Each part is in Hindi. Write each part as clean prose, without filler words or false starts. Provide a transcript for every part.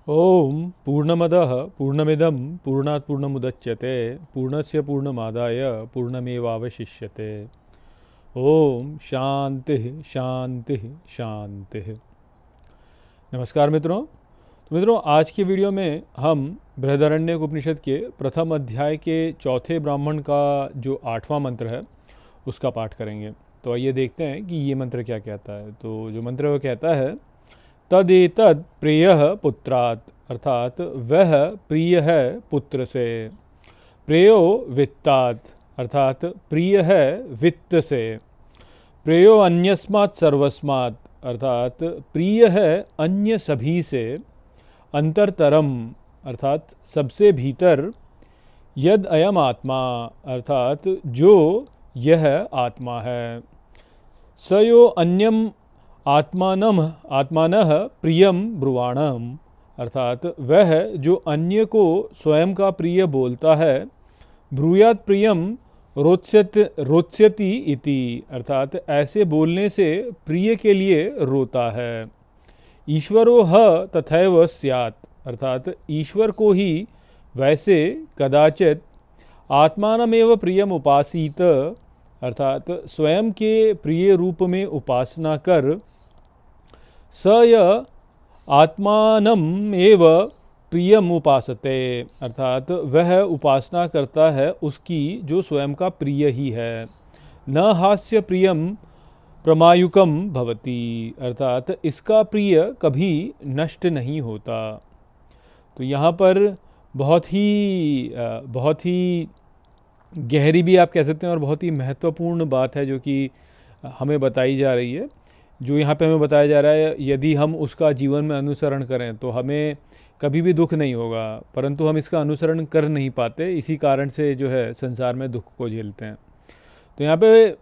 ओम पूर्णमदः पूर्णमिदं पूर्णात् पूर्णमुदच्यते पूर्णस्य पूर्णमादाय पूर्णमेवावशिष्यते। ओम शांति शांति शांति। नमस्कार मित्रों। तो मित्रों, आज की वीडियो में हम बृहदारण्यक उपनिषद के प्रथम अध्याय के चौथे ब्राह्मण का जो 8वां मंत्र है उसका पाठ करेंगे। तो आइए देखते हैं कि ये मंत्र क्या कहता है। तो जो मंत्र वो कहता है, तदेतद प्रियः पुत्रात्, अर्थात वह प्रिय है पुत्र से। प्रेयो वित्तात्, अर्थात प्रिय है वित्त से। प्रेयो अन्यस्मात् सर्वस्मात्, अर्थात प्रिय है अन्य सभी से। अंतरतरम, अर्थात सबसे भीतर। यद अयम आत्मा, अर्थात जो यह आत्मा है। स यो अन्यम आत्मानः प्रियम ब्रुवाणम, अर्थात वह जो अन्य को स्वयं का प्रिय बोलता है। ब्रूयात प्रियम रोत्स्यति इति, अर्थात ऐसे बोलने से प्रिय के लिए रोता है। ईश्वरो ह तथैव स्यात्, अर्थात ईश्वर को ही वैसे कदाचित आत्मानमेव प्रियम उपासीत, अर्थात स्वयं के प्रिय रूप में उपासना कर। स य आत्मानम एव प्रियम उपासते, अर्थात वह उपासना करता है उसकी जो स्वयं का प्रिय ही है। न हास्य प्रियम प्रमायुकम भवति, अर्थात इसका प्रिय कभी नष्ट नहीं होता। तो यहाँ पर बहुत ही गहरी भी आप कह सकते हैं और बहुत ही महत्वपूर्ण बात है जो कि हमें बताई जा रही है। जो यहाँ पे हमें बताया जा रहा है, यदि हम उसका जीवन में अनुसरण करें तो हमें कभी भी दुख नहीं होगा, परंतु हम इसका अनुसरण कर नहीं पाते, इसी कारण से जो है संसार में दुख को झेलते हैं। तो यहाँ पे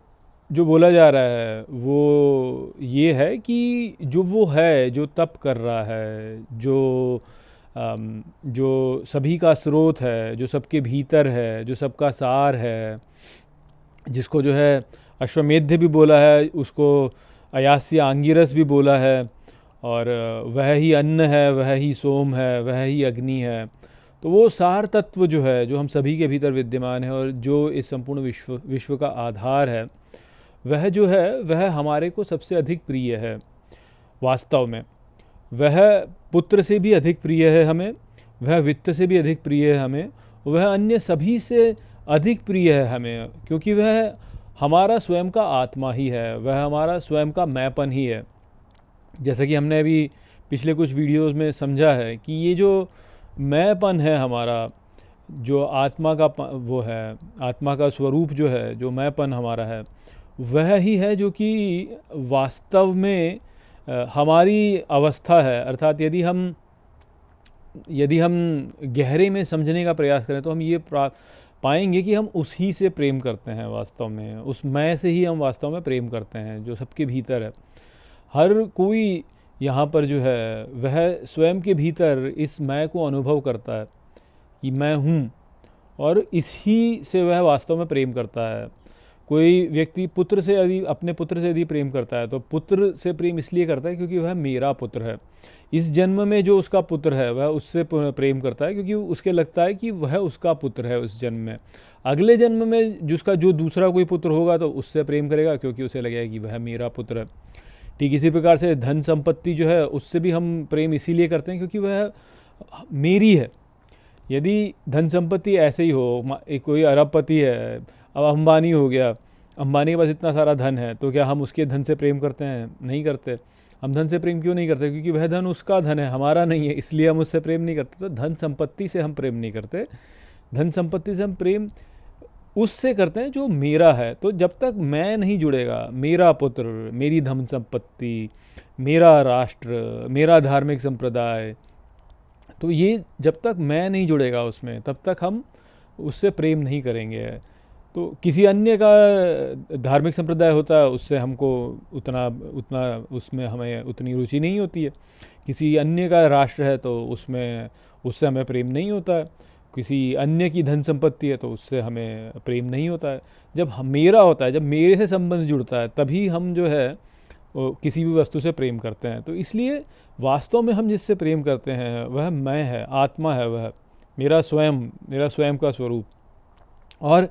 जो बोला जा रहा है वो ये है कि जो वो है जो तप कर रहा है, जो सभी का स्रोत है, जो सबके भीतर है, जो सबका सार है, जिसको जो है अश्वमेध भी बोला है, उसको अयास्य आंगिरस भी बोला है, और वह ही अन्न है, वह ही सोम है, वह ही अग्नि है। तो वो सार तत्व जो है, जो हम सभी के भीतर विद्यमान है और जो इस संपूर्ण विश्व का आधार है, वह जो है वह हमारे को सबसे अधिक प्रिय है। वास्तव में वह पुत्र से भी अधिक प्रिय है हमें, वह वित्त से भी अधिक प्रिय है हमें, वह अन्य सभी से अधिक प्रिय है हमें, क्योंकि वह हमारा स्वयं का आत्मा ही है, वह हमारा स्वयं का मैंपन ही है। जैसा कि हमने अभी पिछले कुछ वीडियोस में समझा है कि ये जो मैंपन है हमारा, जो आत्मा का वो है, आत्मा का स्वरूप जो है, जो मैंपन हमारा है, वह ही है जो कि वास्तव में हमारी अवस्था है। अर्थात यदि हम गहरे में समझने का प्रयास करें तो हम ये पाएंगे कि हम उसी से प्रेम करते हैं। वास्तव में उस मैं से ही हम वास्तव में प्रेम करते हैं जो सबके भीतर है। हर कोई यहाँ पर जो है वह स्वयं के भीतर इस मैं को अनुभव करता है कि मैं हूँ, और इसी से वह वास्तव में प्रेम करता है। कोई व्यक्ति अपने पुत्र से यदि प्रेम करता है तो पुत्र से प्रेम इसलिए करता है क्योंकि वह मेरा पुत्र है। इस जन्म में जो उसका पुत्र है वह उससे प्रेम करता है क्योंकि उसके लगता है कि वह उसका पुत्र है उस जन्म में। अगले जन्म में जिसका जो दूसरा कोई पुत्र होगा तो उससे प्रेम करेगा क्योंकि उसे लगेगा कि वह मेरा पुत्र है। ठीक इसी प्रकार से धन संपत्ति जो है उससे भी हम प्रेम इसीलिए करते हैं क्योंकि वह मेरी है। यदि धन संपत्ति ऐसे ही हो, एक कोई अरबपति है, अब अंबानी हो गया, अंबानी के पास इतना सारा धन है, तो क्या हम उसके धन से प्रेम करते हैं? नहीं करते। हम धन से प्रेम क्यों नहीं करते? क्योंकि वह धन उसका धन है, हमारा नहीं है, इसलिए हम उससे प्रेम नहीं करते। तो धन संपत्ति से हम प्रेम नहीं करते, धन संपत्ति से हम प्रेम उससे करते हैं जो मेरा है। तो जब तक मैं नहीं जुड़ेगा, मेरा पुत्र, मेरी धन संपत्ति, मेरा राष्ट्र, मेरा धार्मिक संप्रदाय, तो ये जब तक मैं नहीं जुड़ेगा उसमें, तब तक हम उससे प्रेम नहीं करेंगे। तो किसी अन्य का धार्मिक संप्रदाय होता है, उससे हमको उतना उसमें हमें उतनी रुचि नहीं होती है। किसी अन्य का राष्ट्र है तो उससे हमें प्रेम नहीं होता है। किसी अन्य की धन संपत्ति है तो उससे हमें प्रेम नहीं होता है। जब मेरा होता है, जब मेरे से संबंध जुड़ता है, तभी हम जो है किसी भी वस्तु से प्रेम करते हैं। तो इसलिए वास्तव में हम जिससे प्रेम करते हैं वह मैं है, आत्मा है, वह मेरा स्वयं का स्वरूप। और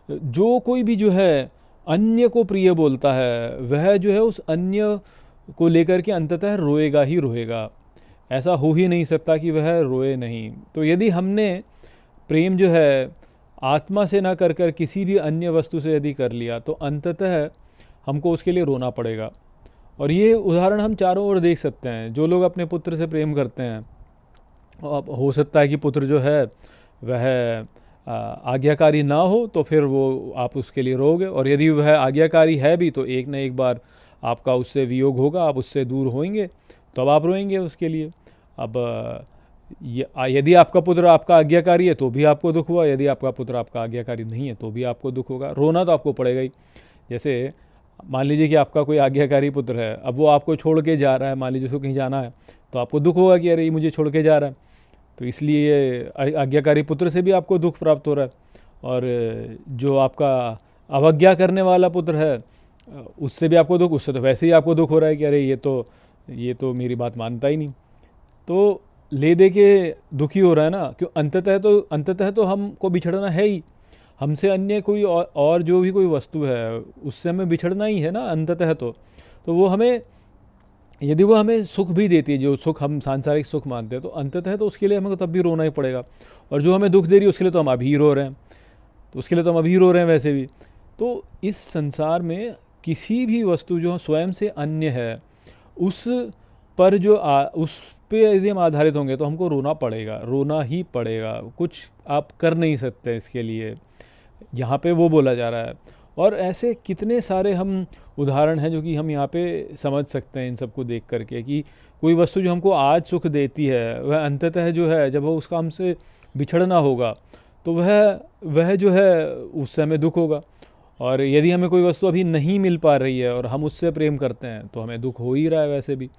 जो कोई भी जो है अन्य को प्रिय बोलता है वह जो है उस अन्य को लेकर के अंततः रोएगा ही रोएगा। ऐसा हो ही नहीं सकता कि वह रोए नहीं। तो यदि हमने प्रेम जो है आत्मा से ना कर कर किसी भी अन्य वस्तु से यदि कर लिया तो अंततः हमको उसके लिए रोना पड़ेगा। और ये उदाहरण हम चारों ओर देख सकते हैं। जो लोग अपने पुत्र से प्रेम करते हैं, अब हो सकता है कि पुत्र जो है वह आज्ञाकारी ना हो तो फिर वो आप उसके लिए रोगे, और यदि वह आज्ञाकारी है भी तो एक न एक बार आपका उससे वियोग होगा, आप उससे दूर होंगे, तो अब आप रोएंगे उसके लिए। अब यदि आपका पुत्र आपका आज्ञाकारी है तो भी आपको दुख हुआ, यदि आपका पुत्र आपका आज्ञाकारी नहीं है तो भी आपको दुख होगा। रोना तो आपको पड़ेगा ही। जैसे मान लीजिए कि आपका कोई आज्ञाकारी पुत्र है, अब वो आपको छोड़ के जा रहा है, मान लीजिए उसको कहीं जाना है, तो आपको दुख होगा कि अरे ये मुझे छोड़ के जा रहा है। तो इसलिए आज्ञाकारी पुत्र से भी आपको दुख प्राप्त हो रहा है। और जो आपका अवज्ञा करने वाला पुत्र है उससे भी आपको दुख, उससे तो वैसे ही आपको दुख हो रहा है कि अरे ये तो मेरी बात मानता ही नहीं। तो ले दे के दुखी हो रहा है ना, क्यों? अंततः तो हमको बिछड़ना है ही। हमसे अन्य कोई और जो भी कोई वस्तु है उससे हमें बिछड़ना ही है ना अंततः। तो वो हमें, यदि वो हमें सुख भी देती है, जो सुख हम सांसारिक सुख मानते हैं, तो अंततः तो उसके लिए हमें तब भी रोना ही पड़ेगा। और जो हमें दुख दे रही है उसके लिए तो हम अभी रो रहे हैं, तो उसके लिए तो हम अभी रो रहे हैं वैसे भी। तो इस संसार में किसी भी वस्तु जो स्वयं से अन्य है उस पर उस पे यदि हम आधारित होंगे तो हमको रोना ही पड़ेगा। कुछ आप कर नहीं सकते इसके लिए, यहाँ पे वो बोला जा रहा है। और ऐसे कितने सारे हम उदाहरण हैं जो कि हम यहाँ पे समझ सकते हैं इन सबको देख करके, कि कोई वस्तु जो हमको आज सुख देती है वह अंततः जो है जब वो उसका हमसे बिछड़ना होगा तो वह जो है उससे हमें दुख होगा। और यदि हमें कोई वस्तु अभी नहीं मिल पा रही है और हम उससे प्रेम करते हैं तो हमें दुख हो ही रहा है वैसे भी।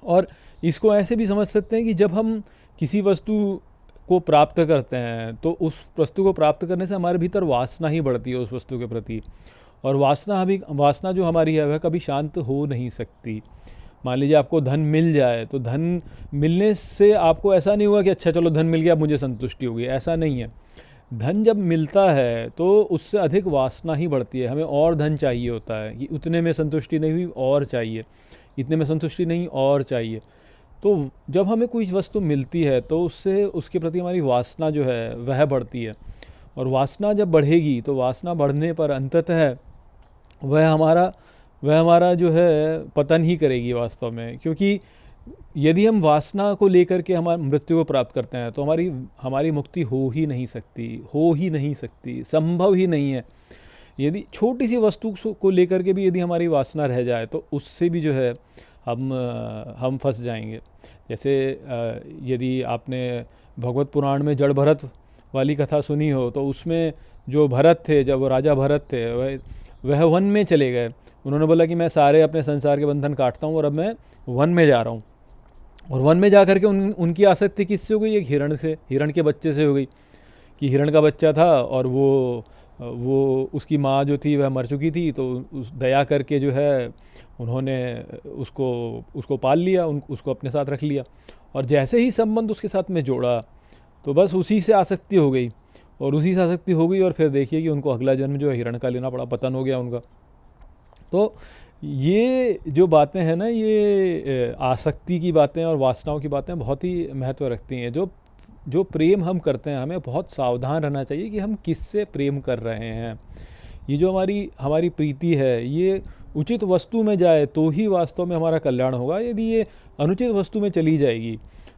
और इसको ऐसे भी समझ सकते हैं कि जब हम किसी वस्तु को प्राप्त करते हैं तो उस वस्तु को प्राप्त करने से हमारे भीतर वासना ही बढ़ती है उस वस्तु के प्रति। और वासना जो हमारी है वह कभी शांत हो नहीं सकती। मान लीजिए आपको धन मिल जाए तो धन मिलने से आपको ऐसा नहीं हुआ कि अच्छा चलो धन मिल गया मुझे संतुष्टि हो गई, ऐसा नहीं है। धन जब मिलता है तो उससे अधिक वासना ही बढ़ती है, हमें और धन चाहिए होता है कि उतने में संतुष्टि नहीं हुई और चाहिए, इतने में संतुष्टि नहीं और चाहिए। तो जब हमें कोई वस्तु मिलती है तो उससे उसके प्रति हमारी वासना जो है वह बढ़ती है। और वासना जब बढ़ेगी तो वासना बढ़ने पर अंततः वह हमारा जो है पतन ही करेगी वास्तव में। क्योंकि यदि हम वासना को लेकर के हमारी मृत्यु को प्राप्त करते हैं तो हमारी मुक्ति हो ही नहीं सकती, संभव ही नहीं है। यदि छोटी सी वस्तु को लेकर के भी यदि हमारी वासना रह जाए तो उससे भी जो है हम फंस जाएंगे। जैसे यदि आपने भगवत पुराण में जड़ भरत वाली कथा सुनी हो तो उसमें जो भरत थे, जब राजा भरत थे वह वन में चले गए। उन्होंने बोला कि मैं सारे अपने संसार के बंधन काटता हूँ और अब मैं वन में जा रहा हूँ। और वन में जा करके उनकी आसक्ति किससे हो गई? एक हिरण के बच्चे से हो गई। कि हिरण का बच्चा था और वो उसकी माँ जो थी वह मर चुकी थी, तो उस दया करके जो है उन्होंने उसको पाल लिया, उसको अपने साथ रख लिया। और जैसे ही संबंध उसके साथ में जोड़ा तो बस उसी से आसक्ति हो गई, और फिर देखिए कि उनको अगला जन्म जो है हिरण का लेना पड़ा, पतन हो गया उनका। तो ये जो बातें हैं ना, ये आसक्ति की बातें और वासनाओं की बातें बहुत ही महत्व रखती हैं। जो प्रेम हम करते हैं हमें बहुत सावधान रहना चाहिए कि हम किससे प्रेम कर रहे हैं। ये जो हमारी प्रीति है ये उचित वस्तु में जाए तो ही वास्तव में हमारा कल्याण होगा। यदि ये अनुचित वस्तु में चली जाएगी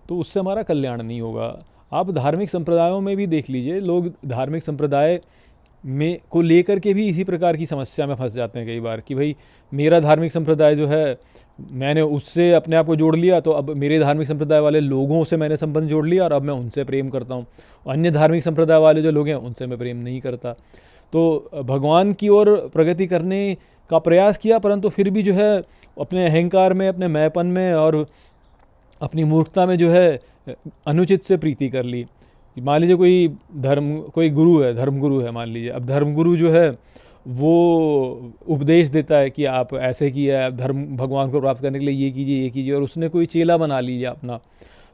तो उससे हमारा कल्याण नहीं होगा। आप धार्मिक संप्रदायों में भी देख लीजिए, लोग धार्मिक संप्रदाय में को लेकर के भी इसी प्रकार की समस्या में फंस जाते हैं कई बार कि भाई मेरा धार्मिक संप्रदाय जो है मैंने उससे अपने आप को जोड़ लिया, तो अब मेरे धार्मिक संप्रदाय वाले लोगों से मैंने संबंध जोड़ लिया और अब मैं उनसे प्रेम करता हूँ। अन्य धार्मिक संप्रदाय वाले जो लोग हैं उनसे मैं प्रेम नहीं करता। तो भगवान की ओर प्रगति करने का प्रयास किया, परंतु फिर भी जो है अपने अहंकार में, अपने मैंपन में और अपनी मूर्खता में जो है अनुचित से प्रीति कर ली। मान लीजिए कोई गुरु है, धर्मगुरु है मान लीजिए। अब धर्मगुरु जो है वो उपदेश देता है कि आप ऐसे किया, धर्म भगवान को प्राप्त करने के लिए ये कीजिए, और उसने कोई चेला बना लिया अपना,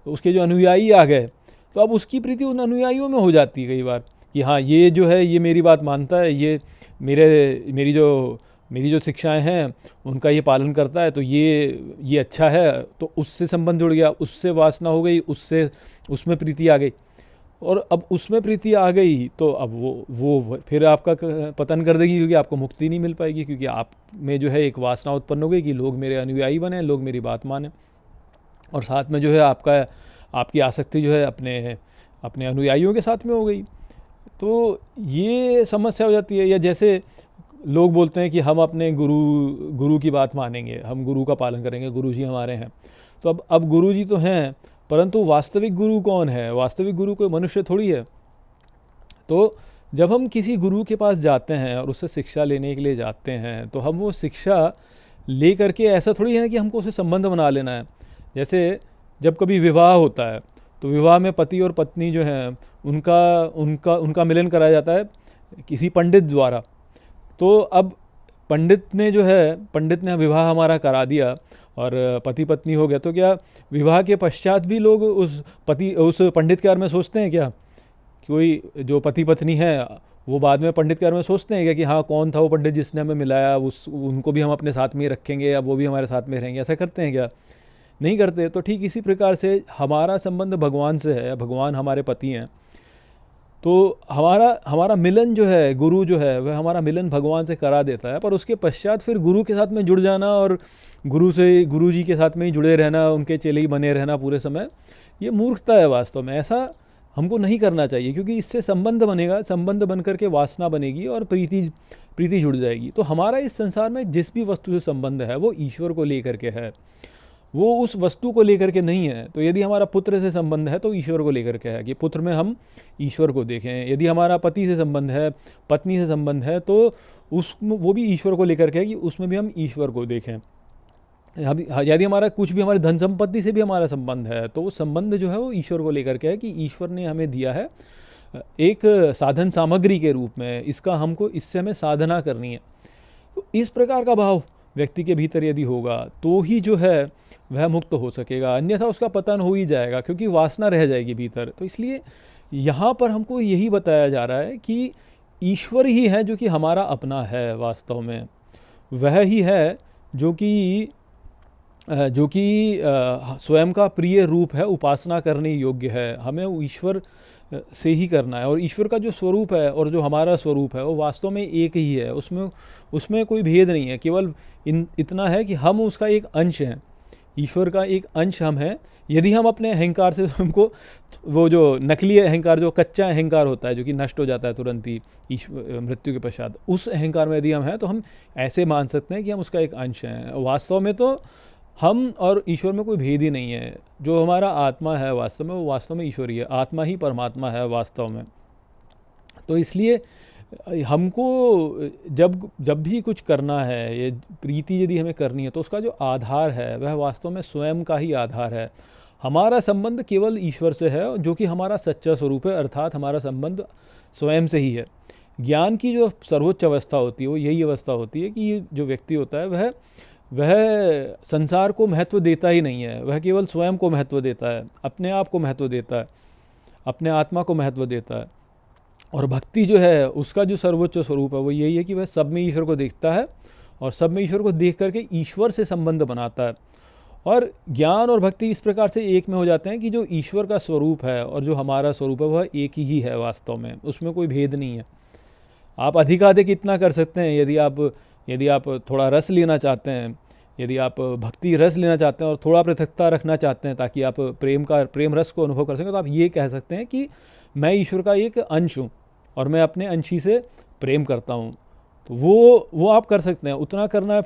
तो उसके जो अनुयायी आ गए, तो अब उसकी प्रीति उन अनुयायियों में हो जाती है कई बार कि हाँ ये जो है ये मेरी बात मानता है, ये मेरी जो शिक्षाएं हैं उनका ये पालन करता है, तो ये अच्छा है, तो उससे संबंध जुड़ गया, उससे वासना हो गई, उससे उसमें प्रीति आ गई, और अब उसमें प्रीति आ गई तो अब वो फिर आपका पतन कर देगी, क्योंकि आपको मुक्ति नहीं मिल पाएगी, क्योंकि आप में जो है एक वासना उत्पन्न हो गई कि लोग मेरे अनुयायी बने, लोग मेरी बात माने, और साथ में जो है आपकी आसक्ति जो है अपने अनुयायियों के साथ में हो गई। तो ये समस्या हो जाती है। या जैसे लोग बोलते हैं कि हम अपने गुरु की बात मानेंगे, हम गुरु का पालन करेंगे, गुरु जी हमारे हैं, तो अब गुरु जी तो हैं, परंतु वास्तविक गुरु कौन है? वास्तविक गुरु कोई मनुष्य थोड़ी है। तो जब हम किसी गुरु के पास जाते हैं और उससे शिक्षा लेने के लिए जाते हैं, तो हम वो शिक्षा ले करके ऐसा थोड़ी है कि हमको उससे संबंध बना लेना है। जैसे जब कभी विवाह होता है, तो विवाह में पति और पत्नी जो हैं उनका मिलन कराया जाता है किसी पंडित द्वारा। तो अब पंडित ने विवाह हमारा करा दिया और पति पत्नी हो गया, तो क्या विवाह के पश्चात भी लोग उस पंडित के बारे में सोचते हैं क्या? कोई जो पति पत्नी है वो बाद में पंडित के बारे में सोचते हैं क्या कि हाँ कौन था वो पंडित जिसने हमें मिलाया, उनको भी हम अपने साथ में ही रखेंगे या वो भी हमारे साथ में रहेंगे? ऐसा करते हैं क्या? नहीं करते। तो ठीक इसी प्रकार से हमारा संबंध भगवान से है, भगवान हमारे पति हैं, तो हमारा मिलन जो है, गुरु जो है वह हमारा मिलन भगवान से करा देता है, पर उसके पश्चात फिर गुरु के साथ में जुड़ जाना और गुरु जी के साथ में ही जुड़े रहना, उनके चेले ही बने रहना पूरे समय, ये मूर्खता है वास्तव में। ऐसा हमको नहीं करना चाहिए, क्योंकि इससे संबंध बनेगा, संबंध बन करके वासना बनेगी और प्रीति जुड़ जाएगी। तो हमारा इस संसार में जिस भी वस्तु से संबंध है वो ईश्वर को लेकर के है, वो उस वस्तु को लेकर के नहीं है। तो यदि हमारा पुत्र से संबंध है तो ईश्वर को लेकर के है कि पुत्र में हम ईश्वर को देखें। यदि हमारा पति से संबंध है, पत्नी से संबंध है, तो वो भी ईश्वर को लेकर के है कि उसमें भी हम ईश्वर को देखें। यदि हमारा कुछ भी हमारे धन संपत्ति से भी हमारा संबंध है, तो वो संबंध जो है वो ईश्वर को लेकर के है कि ईश्वर ने हमें दिया है एक साधन सामग्री के रूप में, इससे हमें साधना करनी है। तो इस प्रकार का भाव व्यक्ति के भीतर यदि होगा तो ही जो है वह मुक्त हो सकेगा, अन्यथा उसका पतन हो ही जाएगा, क्योंकि वासना रह जाएगी भीतर। तो इसलिए यहाँ पर हमको यही बताया जा रहा है कि ईश्वर ही है जो कि हमारा अपना है, वास्तव में वह ही है जो कि स्वयं का प्रिय रूप है, उपासना करने योग्य है। हमें ईश्वर से ही करना है, और ईश्वर का जो स्वरूप है और जो हमारा स्वरूप है वो वास्तव में एक ही है, उसमें कोई भेद नहीं है। केवल इतना है कि हम उसका एक अंश हैं, ईश्वर का एक अंश हम हैं। यदि हम अपने अहंकार से हमको, वो जो नकली अहंकार, जो कच्चा अहंकार होता है जो कि नष्ट हो जाता है तुरंत ही मृत्यु के पश्चात, उस अहंकार में यदि हम हैं तो हम ऐसे मान सकते हैं कि हम उसका एक अंश हैं। वास्तव में तो हम और ईश्वर में कोई भेद ही नहीं है। जो हमारा आत्मा है वास्तव में, वो वास्तव में ईश्वर ही है, आत्मा ही परमात्मा है वास्तव में। तो इसलिए हमको जब भी कुछ करना है, ये प्रीति यदि हमें करनी है, तो उसका जो आधार है वह वास्तव में स्वयं का ही आधार है। हमारा संबंध केवल ईश्वर से है, जो कि हमारा सच्चा स्वरूप है, अर्थात हमारा संबंध स्वयं से ही है। ज्ञान की जो सर्वोच्च अवस्था होती है वो यही अवस्था होती है कि जो व्यक्ति होता है वह संसार को महत्व देता ही नहीं है, वह केवल स्वयं को महत्व देता है, अपने आप को महत्व देता है, अपने आत्मा को महत्व देता है। और भक्ति जो है उसका जो सर्वोच्च स्वरूप है वो यही है कि वह सब में ईश्वर को देखता है और सब में ईश्वर को देख करके ईश्वर से संबंध बनाता है। और ज्ञान और भक्ति इस प्रकार से एक में हो जाते हैं कि जो ईश्वर का स्वरूप है और जो हमारा स्वरूप है वह एक ही है वास्तव में, उसमें कोई भेद नहीं है। आप अधिकाधिक इतना कर सकते हैं, यदि आप थोड़ा रस लेना चाहते हैं, यदि आप भक्ति रस लेना चाहते हैं और थोड़ा पृथकता रखना चाहते हैं ताकि आप प्रेम रस को अनुभव कर सकें, तो आप ये कह सकते हैं कि मैं ईश्वर का एक अंश हूँ और मैं अपने अंशी से प्रेम करता हूँ। तो वो आप कर सकते हैं, उतना करना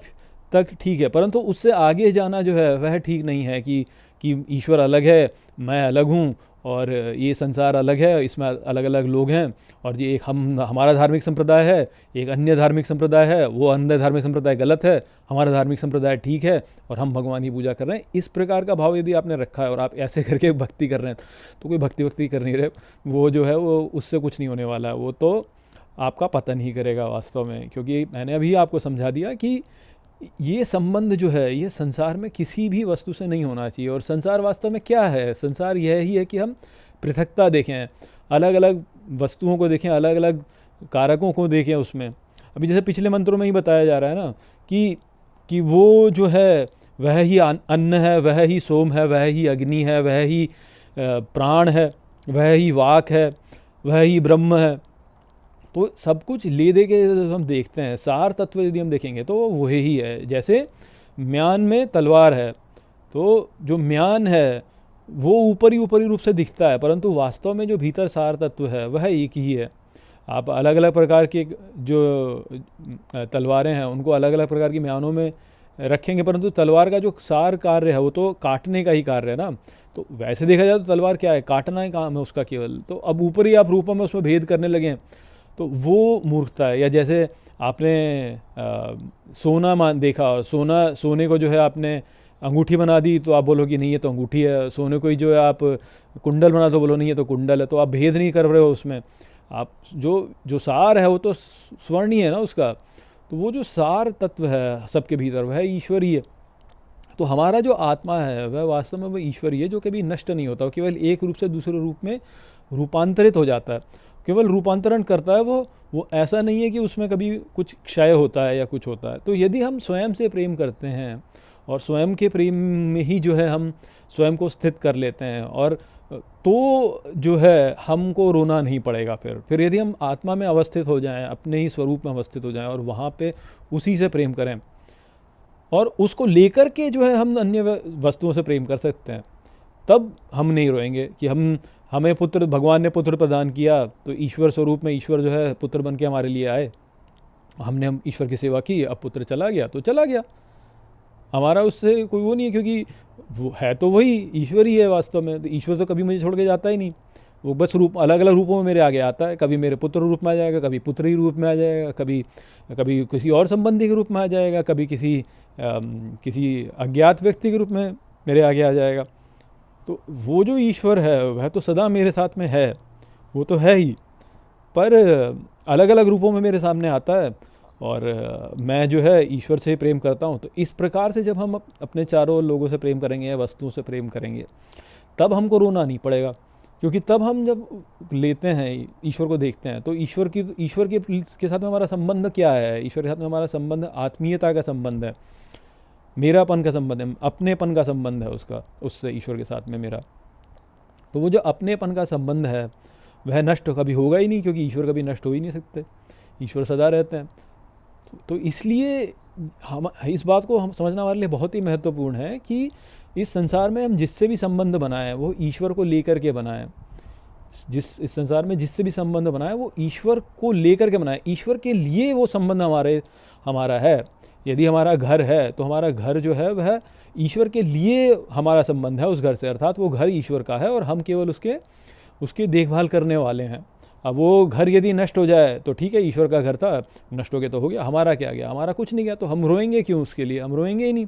तक ठीक है, परंतु उससे आगे जाना जो है वह ठीक नहीं है कि ईश्वर अलग है, मैं अलग हूँ और ये संसार अलग है, इसमें अलग अलग लोग हैं, और ये एक हमारा धार्मिक संप्रदाय है, एक अन्य धार्मिक संप्रदाय है, वो अन्य धार्मिक संप्रदाय गलत है, हमारा धार्मिक संप्रदाय ठीक है और हम भगवान की पूजा कर रहे हैं। इस प्रकार का भाव यदि आपने रखा है और आप ऐसे करके भक्ति कर रहे हैं, तो कोई भक्ति कर नहीं रहे, वो जो है वो उससे कुछ नहीं होने वाला है। वो तो आपका पतन ही करेगा वास्तव में। क्योंकि मैंने अभी आपको समझा दिया कि ये संबंध जो है ये संसार में किसी भी वस्तु से नहीं होना चाहिए। और संसार वास्तव में क्या है? संसार यह ही है कि हम पृथकता देखें, अलग अलग वस्तुओं को देखें, अलग अलग कारकों को देखें उसमें। अभी जैसे पिछले मंत्रों में ही बताया जा रहा है ना कि वो जो है वह ही अन्न है, वह ही सोम है, वह ही अग्नि है, वह ही प्राण है, वह ही वाक है, वह ही ब्रह्म है। तो सब कुछ ले दे के हम देखते हैं, सार तत्व यदि हम देखेंगे तो वही ही है। जैसे म्यान में तलवार है, तो जो म्यान है वो ऊपरी रूप से दिखता है, परंतु वास्तव में जो भीतर सार तत्व है वह एक ही है। आप अलग अलग प्रकार के जो तलवारें हैं उनको अलग अलग प्रकार की म्यानों में रखेंगे, परंतु तलवार का जो सार कार्य है वो तो काटने का ही कार्य है ना। तो वैसे देखा जाए तो तलवार क्या है? काटना ही काम है उसका केवल। तो अब ऊपरी आप रूपों में उसमें भेद करने लगे तो वो मूर्खता है। या जैसे आपने सोना देखा, और सोने को जो है आपने अंगूठी बना दी तो आप बोलो कि नहीं ये तो अंगूठी है। सोने को ही जो है आप कुंडल बना तो बोलो नहीं ये तो कुंडल है। तो आप भेद नहीं कर रहे हो उसमें। आप जो सार है वो तो स्वर्ण ही है ना उसका। तो वो जो सार तत्व है सबके भीतर वह ईश्वर ही है। तो हमारा जो आत्मा है वह वास्तव में वह ईश्वर ही है, जो कभी नष्ट नहीं होता। वो केवल एक रूप से दूसरे रूप में रूपांतरित हो जाता है, केवल रूपांतरण करता है वो ऐसा नहीं है कि उसमें कभी कुछ क्षय होता है या कुछ होता है। तो यदि हम स्वयं से प्रेम करते हैं और स्वयं के प्रेम में ही जो है हम स्वयं को स्थित कर लेते हैं, और तो जो है हमको रोना नहीं पड़ेगा। फिर यदि हम आत्मा में अवस्थित हो जाएं, अपने ही स्वरूप में अवस्थित हो जाएं और वहाँ पे उसी से प्रेम करें, और उसको लेकर के जो है हम अन्य वस्तुओं से प्रेम कर सकते हैं, तब हम नहीं रोएंगे कि हमें पुत्र, भगवान ने पुत्र प्रदान किया तो ईश्वर स्वरूप में ईश्वर जो है पुत्र बन के हमारे लिए आए, हम ईश्वर की सेवा की, अब पुत्र चला गया तो चला गया, हमारा उससे कोई वो नहीं है। क्योंकि वो है तो वही ईश्वर ही है वास्तव में। तो ईश्वर तो कभी मुझे छोड़ के जाता ही नहीं। वो बस अलग अलग रूपों में मेरे आगे आता है। कभी मेरे पुत्र रूप में आ जाएगा, कभी पुत्र ही रूप में आ जाएगा, कभी किसी और संबंधी के रूप में आ जाएगा, कभी किसी अज्ञात व्यक्ति के रूप में मेरे आगे आ जाएगा। तो वो जो ईश्वर है वह तो सदा मेरे साथ में है, वो तो है ही, पर अलग अलग रूपों में मेरे सामने आता है, और मैं जो है ईश्वर से ही प्रेम करता हूँ। तो इस प्रकार से जब हम अपने चारों लोगों से प्रेम करेंगे या वस्तुओं से प्रेम करेंगे, तब हमको रोना नहीं पड़ेगा। क्योंकि तब हम जब लेते हैं ईश्वर को देखते हैं तो ईश्वर के साथ में हमारा संबंध क्या है? ईश्वर के साथ में हमारा संबंध आत्मीयता का संबंध है, मेरापन का संबंध है, अपनेपन का संबंध है उससे ईश्वर के साथ में मेरा। तो वो जो अपनेपन का संबंध है वह नष्ट कभी होगा ही नहीं, क्योंकि ईश्वर कभी नष्ट हो ही नहीं सकते, ईश्वर सदा रहते हैं। तो इसलिए हम इस बात को हम समझना हमारे लिए बहुत ही महत्वपूर्ण है कि इस संसार में हम जिससे भी संबंध बनाएं वो ईश्वर को लेकर के बनाएं। इस संसार में जिससे भी संबंध बनाएं वो ईश्वर को लेकर के बनाएं, ईश्वर के लिए वो संबंध हमारा है। यदि हमारा घर है तो हमारा घर जो है वह ईश्वर के लिए हमारा संबंध है उस घर से, अर्थात वो घर ईश्वर का है और हम केवल उसकी देखभाल करने वाले हैं। अब वो घर यदि नष्ट हो जाए तो ठीक है, ईश्वर का घर था, नष्ट हो गया तो हो गया, हमारा क्या गया? हमारा कुछ नहीं गया। तो हम रोएंगे क्यों उसके लिए? हम रोएंगे ही नहीं।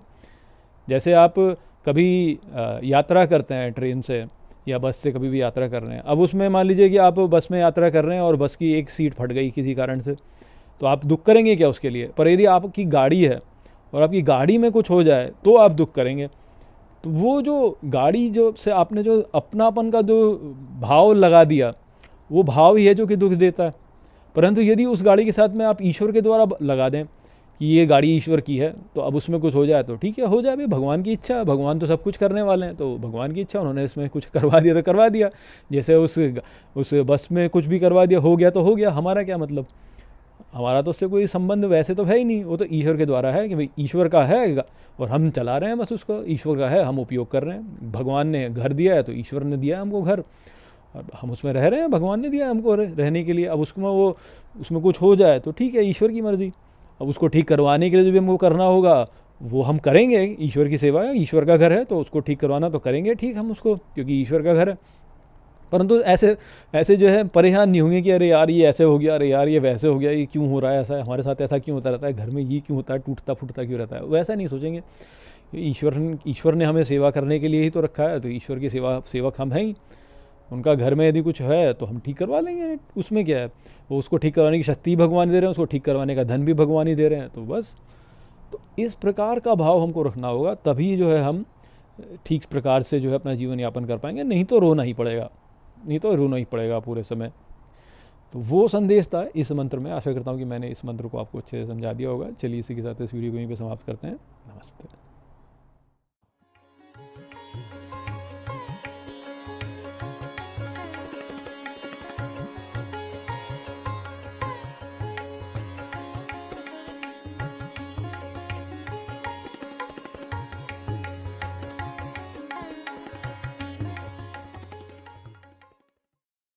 जैसे आप कभी यात्रा करते हैं ट्रेन से या बस से, कभी भी यात्रा कर रहे हैं, अब उसमें मान लीजिए कि आप बस में यात्रा कर रहे हैं और बस की एक सीट फट गई किसी कारण से, तो आप दुख करेंगे क्या उसके लिए? पर यदि आपकी गाड़ी है और आपकी गाड़ी में कुछ हो जाए तो आप दुख करेंगे। तो वो जो गाड़ी जो से आपने जो अपनापन का जो भाव लगा दिया, वो भाव ही है जो कि दुख देता है। परंतु यदि उस गाड़ी के साथ में आप ईश्वर के द्वारा लगा दें कि ये गाड़ी ईश्वर की है, तो अब उसमें कुछ हो जाए तो ठीक है, हो जाए भाई, भगवान की इच्छा, भगवान तो सब कुछ करने वाले हैं, तो भगवान की इच्छा, उन्होंने इसमें कुछ करवा दिया तो करवा दिया। जैसे उस बस में कुछ भी करवा दिया, हो गया तो हो गया, हमारा क्या मतलब? हमारा तो उससे कोई संबंध वैसे तो है ही नहीं, वो तो ईश्वर के द्वारा है कि भाई ईश्वर का है और हम चला रहे हैं बस उसको, ईश्वर का है हम उपयोग कर रहे हैं। भगवान ने घर दिया है तो ईश्वर ने दिया है हमको घर, और हम उसमें रह रहे हैं, भगवान ने दिया है हमको रहने के लिए। अब उसमें कुछ हो जाए तो ठीक है, ईश्वर की मर्जी। अब उसको ठीक करवाने के लिए जो भी हमको करना होगा वो हम करेंगे, ईश्वर की सेवा है, ईश्वर का घर है तो उसको ठीक करवाना तो करेंगे ठीक हम उसको, क्योंकि ईश्वर का घर है। परंतु ऐसे जो है परेशान नहीं होंगे कि अरे यार ये ऐसे हो गया, अरे यार ये वैसे हो गया, ये क्यों हो रहा है, ऐसा हमारे साथ ऐसा क्यों होता रहता है, घर में ये क्यों होता है, टूटता फूटता क्यों रहता है, वैसा नहीं सोचेंगे। ईश्वर ने हमें सेवा करने के लिए ही तो रखा है, तो ईश्वर की सेवक हम हैं ही। उनका घर में यदि कुछ है तो हम ठीक करवा लेंगे, उसमें क्या है। वो उसको ठीक करवाने की शक्ति भगवान दे रहे हैं, उसको ठीक करवाने का धन भी भगवान ही दे रहे हैं, तो बस। तो इस प्रकार का भाव हमको रखना होगा, तभी जो है हम ठीक प्रकार से जो है अपना जीवन यापन कर पाएंगे। नहीं तो रोना ही पड़ेगा, नहीं तो रोना ही पड़ेगा पूरे समय। तो वो संदेश था इस मंत्र में। आशा करता हूँ कि मैंने इस मंत्र को आपको अच्छे से समझा दिया होगा। चलिए इसी के साथ इस वीडियो को यहीं पे समाप्त करते हैं। नमस्ते।